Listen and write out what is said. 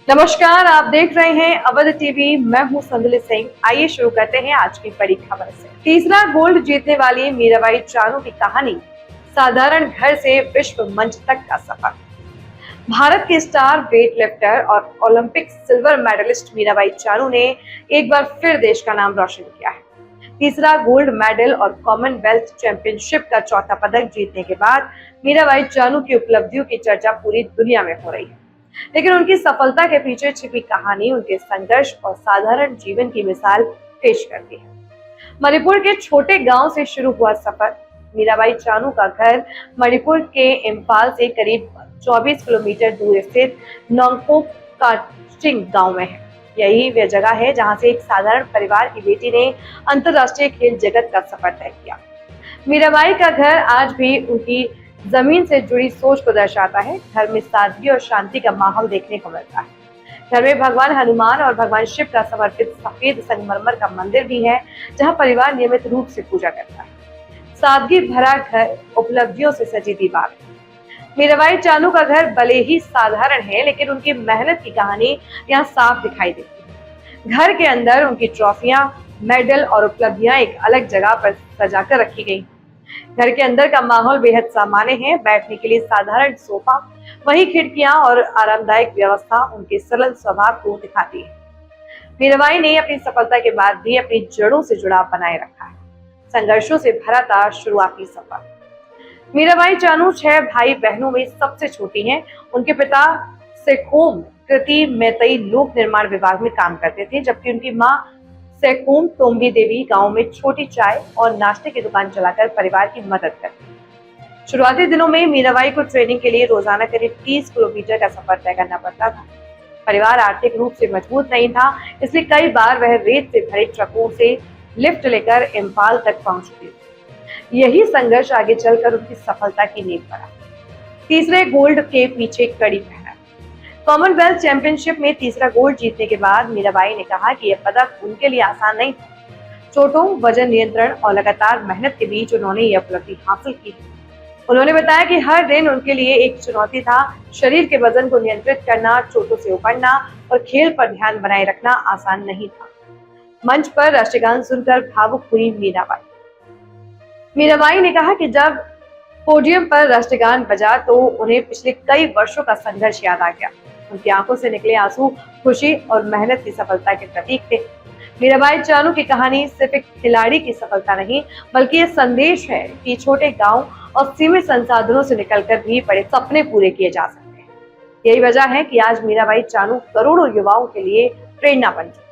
नमस्कार, आप देख रहे हैं अवध टीवी। मैं हूं संदली सिंह। आइए शुरू करते हैं आज की बड़ी खबर से। तीसरा गोल्ड जीतने वाली मीराबाई चानू की कहानी, साधारण घर से विश्व मंच तक का सफर। भारत की स्टार वेट लिफ्टर और Olympic silver medallist Mirabai Chanu ने एक बार फिर देश का नाम रोशन किया है। तीसरा गोल्ड मेडल और कॉमनवेल्थ चैंपियनशिप का चौथा पदक जीतने के बाद मीराबाई चानू की उपलब्धियों की चर्चा पूरी दुनिया में हो रही है। लेकिन उनकी सफलता के पीछे छिपी कहानी उनके संघर्ष और साधारण जीवन की मिसाल पेश करती है। मणिपुर के छोटे गांव से शुरू हुआ सफर। मीराबाई चानू का घर मणिपुर के इम्फाल से करीब 24 किलोमीटर दूर स्थित नोंगपोक कास्टिंग गांव में है। यही वह जगह है जहां से एक साधारण परिवार की बेटी ने अंतर्राष्ट्रीय खेल जगत का सफर तय किया। मीराबाई का घर आज भी उनकी जमीन से जुड़ी सोच को दर्शाता है। घर में सादगी और शांति का माहौल देखने को मिलता है। घर में भगवान हनुमान और भगवान शिव का समर्पित सफेद संगमरमर का मंदिर भी है, जहां परिवार नियमित रूप से पूजा करता है। सादगी भरा घर, उपलब्धियों से सजी दीवार। मीराबाई चानू का घर भले ही साधारण है, लेकिन उनकी मेहनत की कहानी यहाँ साफ दिखाई देती है। घर के अंदर उनकी ट्रॉफियां, मेडल और उपलब्धियां एक अलग जगह पर सजाकर रखी गई। घर के अंदर का माहौल बेहद सामान्य है। बैठने के लिए साधारण सोफा, वही खिड़कियां और आरामदायक व्यवस्था उनके सरल स्वभाव को दिखाती है। मीराबाई ने अपनी सफलता के बाद भी अपनी जड़ों से जुड़ाव बनाए रखा है। संघर्षों से भरा था शुरुआती सफर। मीराबाई चानू 6 भाई बहनों में सबसे छोटी हैं। उनके पिता सेखोम कृति मैतई लोक निर्माण विभाग में काम करते थे, जबकि उनकी मां सेखोम तोम्बी देवी गांव में छोटी चाय और नाश्ते की दुकान चलाकर परिवार की मदद करती। शुरुआती दिनों में मीराबाई को ट्रेनिंग के लिए रोजाना करीब 30 किलोमीटर का सफर तय करना पड़ता था। परिवार आर्थिक रूप से मजबूत नहीं था, इसलिए कई बार वह रेत से भरे ट्रकों से लिफ्ट लेकर इम्फाल तक पहुंचती थी। यही संघर्ष आगे चलकर उनकी सफलता की नींव पड़ा। तीसरे गोल्ड के पीछे कड़ी मेहनत। कॉमनवेल्थ चैंपियनशिप में तीसरा गोल्ड जीतने के बाद मीराबाई ने कहा कि यह पदक उनके लिए आसान नहीं था। चोटों, वजन नियंत्रण और लगातार मेहनत के बीच उन्होंने यह उपलब्धि हासिल की। उन्होंने बताया कि हर दिन उनके लिए एक चुनौती था। शरीर के वजन को नियंत्रित करना, चोटों से उबरना और खेल पर ध्यान बनाए रखना आसान नहीं था। मंच पर राष्ट्रगान सुनकर भावुक हुई मीराबाई। मीराबाई ने कहा कि जब पोडियम पर राष्ट्रगान बजा तो उन्हें पिछले कई वर्षों का संघर्ष याद आ गया। उनकी आंखों से निकले आंसू खुशी और मेहनत की सफलता के प्रतीक थे। मीराबाई चानू की कहानी सिर्फ एक खिलाड़ी की सफलता नहीं, बल्कि ये संदेश है कि छोटे गांव और सीमित संसाधनों से निकलकर भी बड़े सपने पूरे किए जा सकते हैं। यही वजह है कि आज मीराबाई चानू करोड़ों युवाओं के लिए प्रेरणा बन चुकी है।